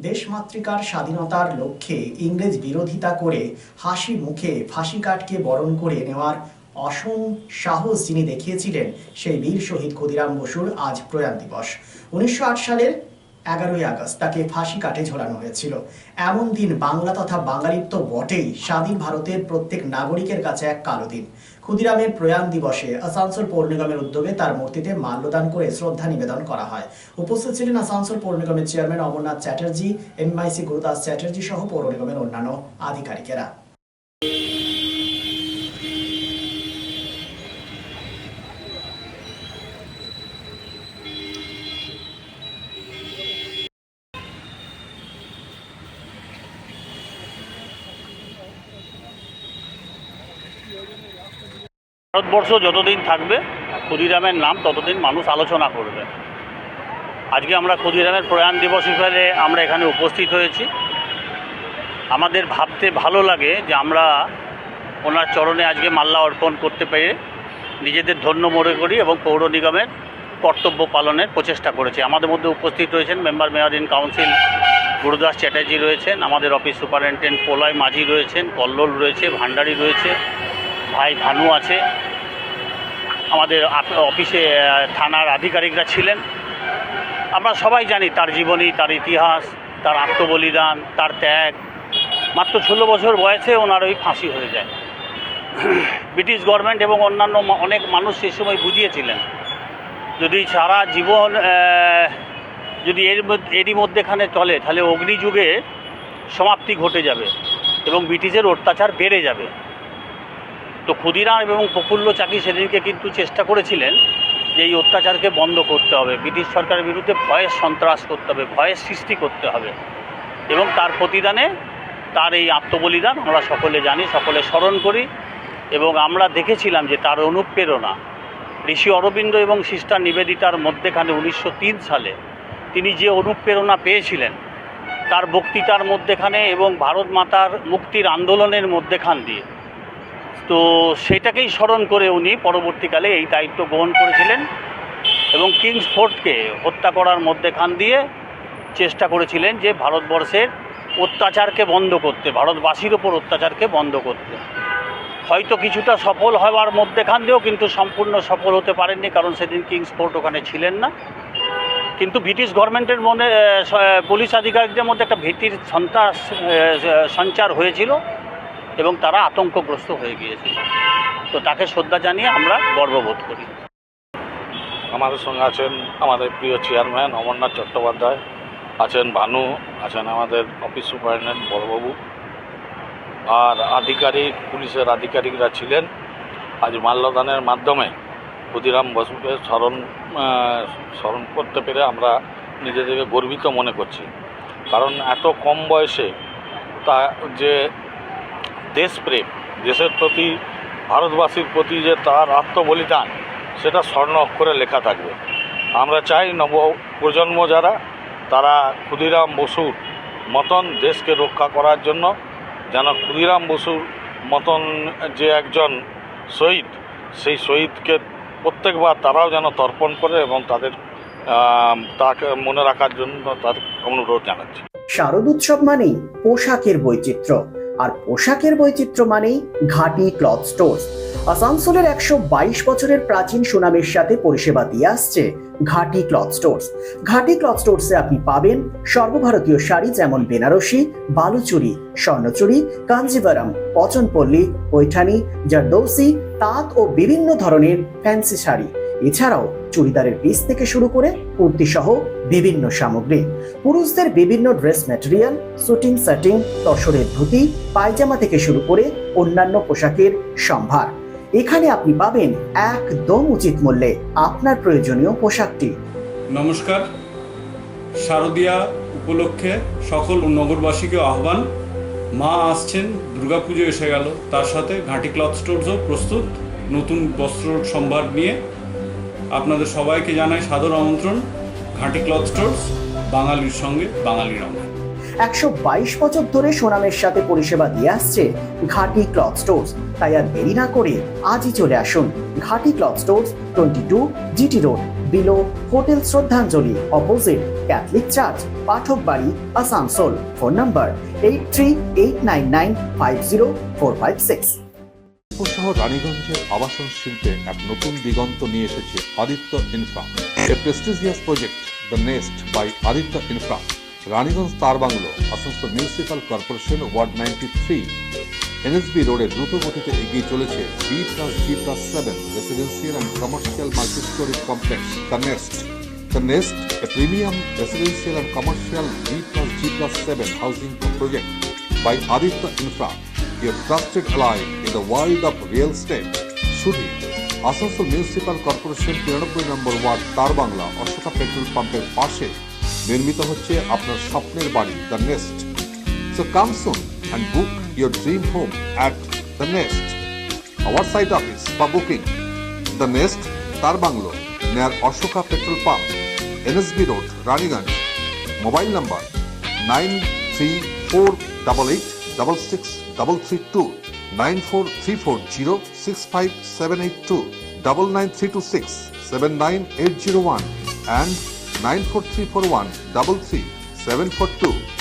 দেশমাতৃকার স্বাধীনতার লক্ষ্যে ইংরেজ বিরোধিতা করে হাসি মুখে ফাঁসি কাঠকে বরণ করে নেওয়ার অসম সাহস যিনি দেখিয়েছিলেন সেই বীর শহীদ ক্ষুদিরাম বসুর আজ প্রয়াণ দিবস। 1908 সালের 11ই আগস্ট তাকে ফাঁসি কাঠে ঝোলানো হয়েছিল। এমন দিন বাংলা তথা বাঙালির তো বটেই, স্বাধীন ভারতের প্রত্যেক নাগরিকের কাছে এক কালো দিন। ক্ষুদিরামের প্রয়াণ দিবসে আসানসোল পৌর নিগমের উদ্যোগে তার মূর্তিতে মাল্যদান করে শ্রদ্ধা নিবেদন করা হয়। উপস্থিত ছিলেন আসানসোল পৌর নিগমের চেয়ারম্যান অমরনাথ চ্যাটার্জি, এমআইসি গুরুদাস চ্যাটার্জি সহ পৌর নিগমের অন্যান্য আধিকারিকেরা। ভারতবর্ষ যতদিন থাকবে ক্ষুদিরামের নাম ততদিন মানুষ আলোচনা করবে। আজকে আমরা ক্ষুদিরামের প্রয়াণ দিবস হিসেবে আমরা এখানে উপস্থিত হয়েছি। আমাদের ভাবতে ভালো লাগে যে আমরা ওনার চরণে আজকে মাল্য অর্পণ করতে পেরে নিজেদের ধন্য মনে করি এবং পৌর নিগমের কর্তব্য পালনের প্রচেষ্টা করেছি। আমাদের মধ্যে উপস্থিত রয়েছেন member mayor in council Gurudas Chatterjee রয়েছেন, আমাদের অফিস সুপারিনটেন্ডেন্ট পোলয় মাঝি রয়েছেন, কল্লোল রয়েছে, ভান্ডারী রয়েছে, ভাই ভানু আছে, আমাদের অফিসে থানার আধিকারিকরা ছিলেন। আমরা সবাই জানি তার জীবনী, তার ইতিহাস, তার আত্মবলিদান, তার ত্যাগ। মাত্র 16 বছর বয়সে ওনার ওই ফাঁসি হয়ে যায়। ব্রিটিশ গভর্নমেন্ট এবং অন্যান্য অনেক মানুষ সেই সময় বুঝিয়েছিলেন যদি সারা জীবন যদি এরই মধ্যেখানে চলে তাহলে অগ্নিযুগে সমাপ্তি ঘটে যাবে এবং ব্রিটিশের অত্যাচার বেড়ে যাবে। তো ক্ষুদিরাম এবং প্রফুল্ল চাকি সেদিনকে কিন্তু চেষ্টা করেছিলেন যে এই অত্যাচারকে বন্ধ করতে হবে, ব্রিটিশ সরকারের বিরুদ্ধে ভয়ের সন্ত্রাস করতে হবে, ভয়ের সৃষ্টি করতে হবে এবং তার প্রতিদানে তার এই আত্মবলিদান আমরা সকলে জানি, সকলে স্মরণ করি। এবং আমরা দেখেছিলাম যে তার অনুপ্রেরণা ঋষি অরবিন্দ এবং সিস্টার নিবেদিতার মধ্যেখানে 1903 সালে তিনি যে অনুপ্রেরণা পেয়েছিলেন তার বক্তৃতার মধ্যেখানে এবং ভারত মাতার মুক্তির আন্দোলনের মধ্যেখান দিয়ে, তো সেটাকেই স্মরণ করে উনি পরবর্তীকালে এই দায়িত্ব গ্রহণ করেছিলেন এবং কিংস ফোর্টকে হত্যা করার মধ্যেখান দিয়ে চেষ্টা করেছিলেন যে ভারতবর্ষের অত্যাচারকে বন্ধ করতে, ভারতবাসীর ওপর অত্যাচারকে বন্ধ করতে। হয়তো কিছুটা সফল হওয়ার মধ্যেখান দিয়েও কিন্তু সম্পূর্ণ সফল হতে পারেননি, কারণ সেদিন কিংস ফোর্ট ওখানে ছিলেন না। কিন্তু ব্রিটিশ গভর্নমেন্টের মনে পুলিশ আধিকারিকদের মধ্যে একটা ভীতির সঞ্চার হয়েছিল এবং তারা আতঙ্কগ্রস্ত হয়ে গিয়েছিল। তো তাকে শ্রদ্ধা জানিয়ে আমরা গর্ববোধ করি। আমাদের সঙ্গে আছেন আমাদের প্রিয় চেয়ারম্যান অমরনাথ চট্টোপাধ্যায়, আছেন ভানু, আছেন আমাদের অফিস সুপারিনটেন্ডেন্ট বড়বাবু, আর আধিকারিক, পুলিশের আধিকারিকরা ছিলেন। আজ মাল্যদানের মাধ্যমে ক্ষুদিরাম বসুকে স্মরণ করতে পেরে আমরা নিজেদেরকে গর্বিত মনে করছি। কারণ এত কম বয়সে তা যে দেশপ্রেম, দেশের প্রতি, ভারতবাসীর প্রতি যে তার আত্মবলিদান, সেটা স্বর্ণ অক্ষরে লেখা থাকবে। আমরা চাই নব প্রজন্ম যারা, তারা ক্ষুদিরাম বসুর মতন দেশকে রক্ষা করার জন্য যেন ক্ষুদিরাম বসুর মতন যে একজন শহীদ, সেই শহীদকে প্রত্যেকবার তারাও যেন তর্পণ করে এবং তাকে মনে রাখার জন্য তার অনুরোধ জানাচ্ছি। শারদ উৎসব মানেই পোশাকের বৈচিত্র্য, আর পোশাকের বৈচিত্র্য মানেই ঘাটি ক্লথ স্টোর্স। আসানসোলের 122 বছরের প্রাচীন সুনামের সাথে পরিষেবা দিয়ে আসছে ঘাটি ক্লথ স্টোর্স। ঘাটি ক্লথ স্টোর্সে আপনি পাবেন সর্বভারতীয় শাড়ি যেমন বেনারসি, বালুচুরি, স্বর্ণচুরি, কাঞ্জিভারাম, পচনপল্লী, পৈঠানি, জারদৌসি, তাঁত ও বিভিন্ন ধরনের ফ্যান্সি শাড়ি। এছাড়াও চুড়িদারের পিস থেকে শুরু করে কুর্তি সহ বিভিন্ন সামগ্রী, পুরুষদের বিভিন্ন ড্রেস ম্যাটেরিয়াল, শুটিং সেটিং, তসরের ধুতি, পায়জামা থেকে শুরু করে অন্যান্য পোশাকের সম্ভার। এখানে আপনি পাবেন একদম উচিত মূল্যে আপনার প্রয়োজনীয় পোশাকটি। নমস্কার, শারদীয়া উপলক্ষে সকল নগরবাসীকে আহ্বান। মা আসছেন, দুর্গাপুজো এসে গেল, তার সাথে ঘাটি ক্লথ স্টোরসও প্রস্তুত নতুন বস্ত্র সম্ভার নিয়ে। আপনাদের সবাইকে জানাই সাদর আমন্ত্রণ। ঘাটি ক্লথ স্টোরস, বাঙালির সঙ্গে বাঙালির রঙ। 122 বছর ধরে সুনামের সাথে পরিষেবা দিয়ে আসছে ঘাটি ক্লথ স্টোর্স। তাই আর দেরি না করে আজই চলে আসুন ঘাটি cloth stores, 22 GT road, below hotel শ্রদ্ধাঞ্জলি, অপোজিট ক্যাথলিক চার্চ, পাঠক বাড়ি, আসানসোল। Phone number 8389950456। সহ রানীগঞ্জের আবাসন শিল্পে এক নতুন দিগন্ত নিয়ে এসেছে Aditya Infra, a prestigious project the nest by Aditya Infra. Raniganj তার বাংলো, Asansol municipal corporation, ward 93, NSB রোডে দ্রুত গতিতে এগিয়ে চলেছে B+G+7 residential and commercial multi-storey complex the nest. The Nest, a premium residential and commercial B+G+7 housing project by Aditya Infra, your trusted ally in the world of real estate. শুধু Asansol municipal corporation 93 নম্বর word তার Bangla Ashoka petrol পাম্পের পাশে নির্মিত হচ্ছে আপনার স্বপ্নের বাড়ি the nest. So come soon and book your dream home at the Nest. Our site office for booking the Nest, তার bungalow, near Ashoka Petrol Pump, NSB Road, Raniganj. Mobile number 9348866332, 9434065782, 99326 79801 and 94341 33742.